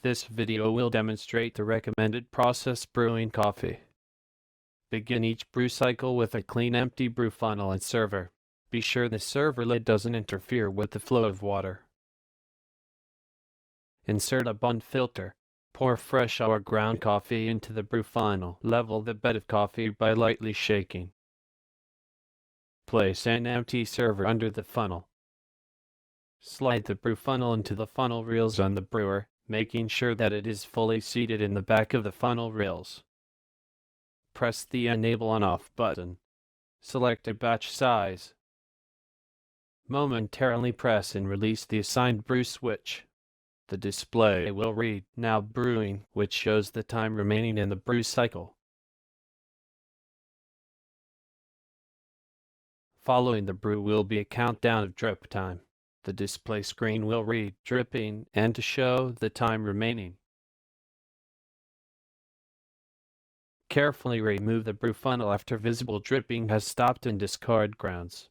This video will demonstrate the recommended process brewing coffee. Begin each brew cycle with a clean empty brew funnel and server. Be sure the server lid doesn't interfere with the flow of water. Insert a bund filter. Pour fresh or ground coffee into the brew funnel. Level the bed of coffee by lightly shaking. Place an empty server under the funnel. Slide the brew funnel into the funnel reels on the brewer, making sure that it is fully seated in the back of the funnel reels. Press the Enable On/Off button. Select a batch size. Momentarily press and release the assigned brew switch. The display will read "Now Brewing," which shows the time remaining in the brew cycle. Following the brew will be a countdown of drip time. The display screen will read "Dripping" and to show the time remaining. Carefully remove the brew funnel after visible dripping has stopped and discard grounds.